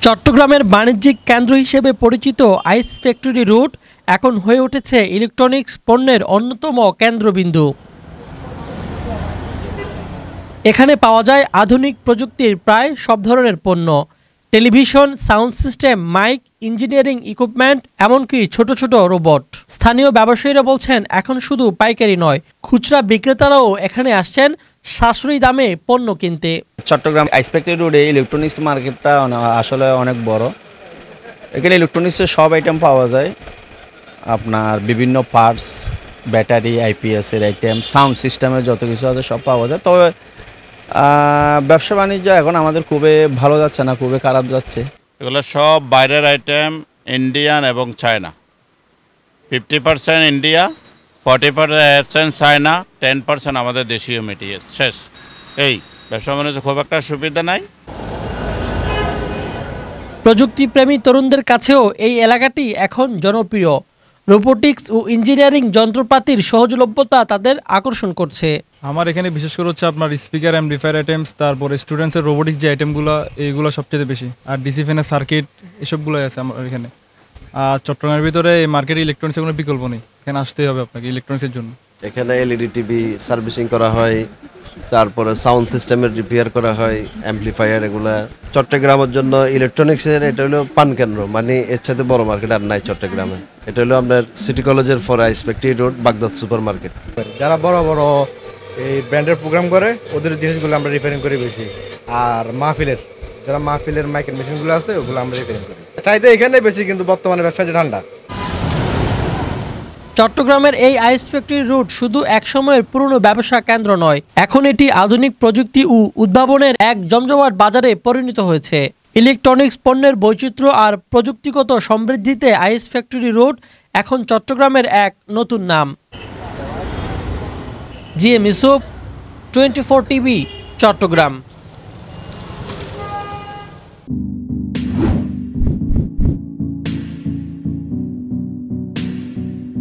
চট্টগ্রামের বাণিজ্যিক কেন্দ্র হিসেবে পরিচিত আইস ফ্যাক্টরি রোড এখন হয়ে উঠেছে ইলেকট্রনিক্স পণ্যের অন্যতম কেন্দ্রবিন্দু। এখানে পাওয়া যায় আধুনিক প্রযুক্তির প্রায় সব ধরনের পণ্য, television, sound system, mic, engineering equipment, এমনকি ছোট ছোট রোবট। স্থানীয় ব্যবসায়ীরা বলছেন, এখন শুধু পাইকারি নয়, খুচরা বিক্রেতারাও এখানে আসছেন সাশ্রয়ী দামে পণ্য কিনতে। চট্টগ্রাম আইস ফ্যাক্টরি রোডে ইলেকট্রনিক্স মার্কেটটা আসলে অনেক বড়। এখানে ইলেকট্রনিক্সের সব আইটেম পাওয়া যায়, আপনার বিভিন্ন পার্টস, ব্যাটারি, আইপিএসের আইটেম, সাউন্ড সিস্টেমের যত কিছু আছে সব পাওয়া যায়। তবে ব্যবসা বাণিজ্য এখন আমাদের খুবই ভালো যাচ্ছে না, খুবই খারাপ যাচ্ছে। এগুলো সব বাইরের আইটেম, ইন্ডিয়ান এবং চায়না। 50% ইন্ডিয়া, 40% চায়না, 10% আমাদের দেশীয় মেটেরিয়াল। শেষ। এই ব্যবসা বাণিজ্য খুব একটা সুবিধা নাই। প্রযুক্তিপ্রেমী তরুণদের কাছেও এই এলাকাটি এখন জনপ্রিয়। রোবোটিক্স ও ইঞ্জিনিয়ারিং যন্ত্রপাতির সহজলভ্যতা তাদের আকর্ষণ করছে। আমার এখানে বিশেষ করে হচ্ছে আপনার স্পিকার, অ্যাম্পলিফায়ার আইটেমস, তারপরে স্টুডেন্টসের রোবোটিক্স যে আইটেমগুলো, এইগুলো সবচেয়ে বেশি। আর ডিসি ফ্যানের সার্কিট, এসবগুলোই আছে আমার এখানে। আর চট্টগ্রামের ভিতরে এই মার্কেটে ইলেকট্রনিক্সের কোনো বিকল্প নেই, এখানে আসতেই হবে আপনাকে ইলেকট্রনিক্সের জন্য। এখানে এলইডি টিভি সার্ভিসিং করা হয়, তারপরে সাউন্ড সিস্টেমের রিপেয়ার করা হয়, অ্যাম্পলিফায়ার, এগুলা। চট্টগ্রামের জন্য ইলেকট্রনিক্সের এটা হলো পান কেন্দ্র, মানে এর সাথে বড় মার্কেট আর নাই চট্টগ্রামে। এটা হলো আপনার সিটি কলেজের পরে ice factory road, Baghdad supermarket. যারা বড় বড় এই ব্র্যান্ডের প্রোগ্রাম করে ওদের জিনিসগুলো আমরা রিপেয়ারিং করি বেশি। আর যারা মাহফিলের মাইকের মেশিনগুলো আছে ওগুলো আমরা রিপেয়ারিং করি। চাইতে এখানে বেশি, কিন্তু বর্তমানে ব্যবসা যে ঠান্ডা। চট্টগ্রামের এই আইস ফ্যাক্টরি রুট শুধু একসময়ের পুরনো ব্যবসা কেন্দ্র নয়, এখন এটি আধুনিক প্রযুক্তি ও উদ্ভাবনের এক জমজমাট বাজারে পরিণত হয়েছে। ইলেকট্রনিক্স পণ্যের বৈচিত্র্য আর প্রযুক্তিগত সমৃদ্ধিতে আইস ফ্যাক্টরি রোড এখন চট্টগ্রামের এক নতুন নাম। GM Yusuf, 24 TV, Chittagong.